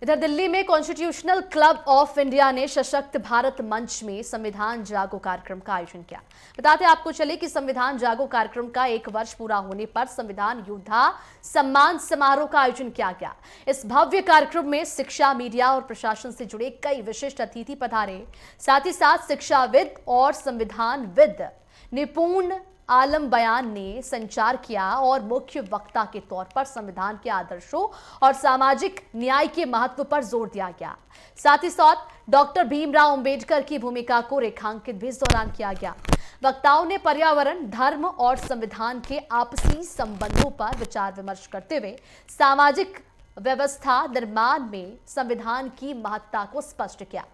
इधर दिल्ली में constitutional club of India ने सशक्त भारत मंच में संविधान जागो कार्यक्रम का आयोजन किया। बताते आपको चले कि संविधान जागो कार्यक्रम का 1 वर्ष पूरा होने पर संविधान योद्धा सम्मान समारोह का आयोजन किया गया। इस भव्य कार्यक्रम में शिक्षा, मीडिया और प्रशासन से जुड़े कई विशिष्ट अतिथि पधारे। साथ ही साथ शिक्षाविद और संविधानविद निपुण आलम बयान ने संचार किया और मुख्य वक्ता के तौर पर संविधान के आदर्शों और सामाजिक न्याय के महत्व पर जोर दिया गया। साथ ही साथ डॉक्टर भीमराव अंबेडकर की भूमिका को रेखांकित भी इस दौरान किया गया। वक्ताओं ने पर्यावरण, धर्म और संविधान के आपसी संबंधों पर विचार विमर्श करते हुए सामाजिक व्यवस्था निर्माण में संविधान की महत्ता को स्पष्ट किया।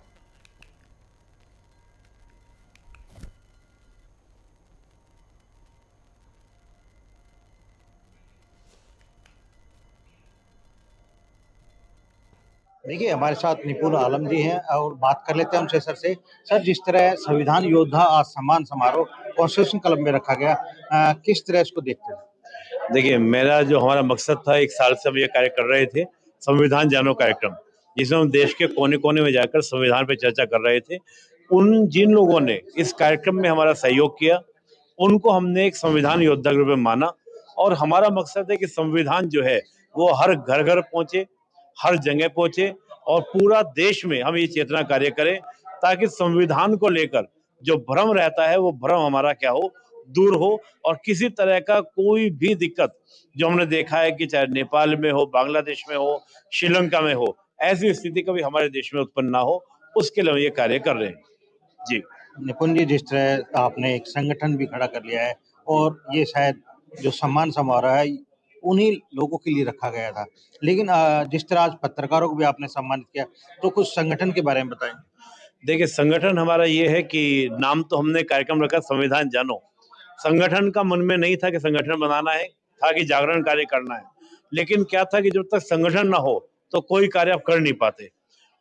देखिए, हमारे साथ निपुण आलम जी हैं और बात कर लेते हैं उनसे सर से। सर, जिस तरह संविधान योद्धा आज सम्मान समारोह कॉन्स्टिट्यूशन क्लब में रखा गया, किस तरह इसको देखते हैं? देखिए, मेरा जो हमारा मकसद था, 1 साल से हम ये कार्य कर रहे थे, संविधान जानो कार्यक्रम, जिसमें हम देश के कोने-कोने में जाकर संविधान पे चर्चा कर रहे थे। जिन लोगों ने इस कार्यक्रम में हमारा सहयोग किया, उनको हमने एक संविधान योद्धा के रूप में माना और हमारा मकसद है कि संविधान जो है, वो हर घर-घर पहुँचे, हर जगह पहुँचे और पूरा देश में हम ये चेतना कार्य करें, ताकि संविधान को लेकर जो भ्रम रहता है, वो भ्रम हमारा क्या हो, दूर हो और किसी तरह का कोई भी दिक्कत जो हमने देखा है कि चाहे नेपाल में हो, बांग्लादेश में हो, श्रीलंका में हो, ऐसी स्थिति कभी हमारे देश में उत्पन्न ना हो, उसके लिए हम ये कार्य कर रहे हैं। जी। निपुण जी, जिस तरह आपने एक संगठन भी खड़ा कर लिया है और ये शायद जो सम्मान समारोह है, उन्हीं लोगों के लिए रखा गया था। लेकिन जिस तरह आज पत्रकारों को भी आपने सम्मानित किया, तो कुछ संगठन के बारे में बताएं। देखिए, संगठन हमारा ये है कि नाम तो हमने कार्यक्रम रखा संविधान जानो। संगठन का मन में नहीं था कि संगठन बनाना है, था कि जागरण कार्य करना है। लेकिन क्या था कि जब तक संगठन ना हो, तो कोई कार्य आप कर नहीं पाते।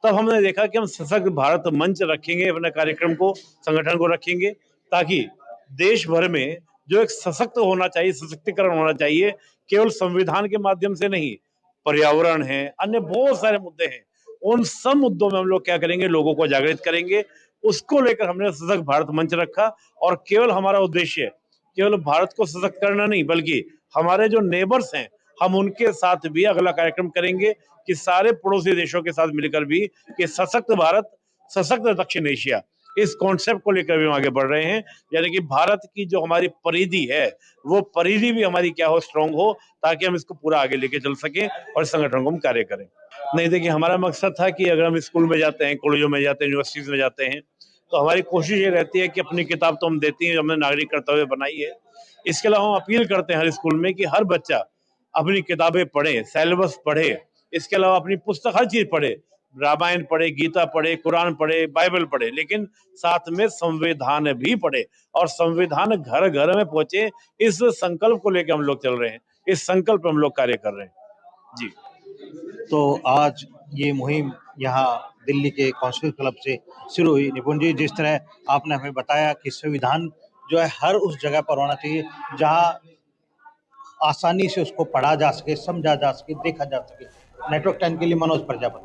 तब हमने देखा कि हम सशक्त भारत मंच रखेंगे, अपने कार्यक्रम को, संगठन को रखेंगे, ताकि देश भर में जो एक सशक्त होना चाहिए, सशक्तिकरण होना चाहिए, केवल संविधान के माध्यम से नहीं, पर्यावरण है, अन्य बहुत सारे मुद्दे हैं। उन सब मुद्दों में हम लोग क्या करेंगे, लोगों को जागृत करेंगे। उसको लेकर हमने सशक्त भारत मंच रखा और केवल हमारा उद्देश्य केवल भारत को सशक्त करना नहीं, बल्कि हमारे जो नेबर्स हैं, हम उनके साथ भी अगला कार्यक्रम करेंगे कि सारे पड़ोसी देशों के साथ मिलकर भी कि सशक्त भारत, सशक्त दक्षिण एशिया, इस कॉन्सेप्ट को लेकर भी हम आगे बढ़ रहे हैं। यानी कि भारत की जो हमारी परिधि है, वो परिधि भी हमारी क्या हो, स्ट्रांग हो, ताकि हम इसको पूरा आगे लेके चल सकें और संगठन को हम कार्य करें। नहीं, देखिए, हमारा मकसद था कि अगर हम स्कूल में जाते हैं, कॉलेजों में जाते हैं, यूनिवर्सिटीज में जाते हैं, तो हमारी कोशिश ये रहती है कि अपनी किताब तो हम देती हैं, हमने नागरिक कर्तव्य बनाई है। इसके अलावा हम अपील करते हैं हर स्कूल में कि हर बच्चा अपनी किताबें पढ़े, सिलेबस पढ़े, इसके अलावा अपनी पुस्तक हर चीज पढ़े, रामायण पढ़े, गीता पढ़े, कुरान पढ़े, बाइबल पढ़े, लेकिन साथ में संविधान भी पढ़े और संविधान घर घर में पहुंचे। इस संकल्प को लेकर हम लोग चल रहे हैं, इस संकल्प पर हम लोग कार्य कर रहे हैं। जी। तो आज ये मुहिम यहाँ दिल्ली के कॉन्स्टिट्यूशन क्लब से शुरू हुई। निपुण जी, जिस तरह आपने हमें बताया कि संविधान जो है हर उस जगह पर होना चाहिए जहाँ आसानी से उसको पढ़ा जा सके, समझा जा सके, देखा जा सके। नेटवर्क 10 के लिए मनोज प्रजापति।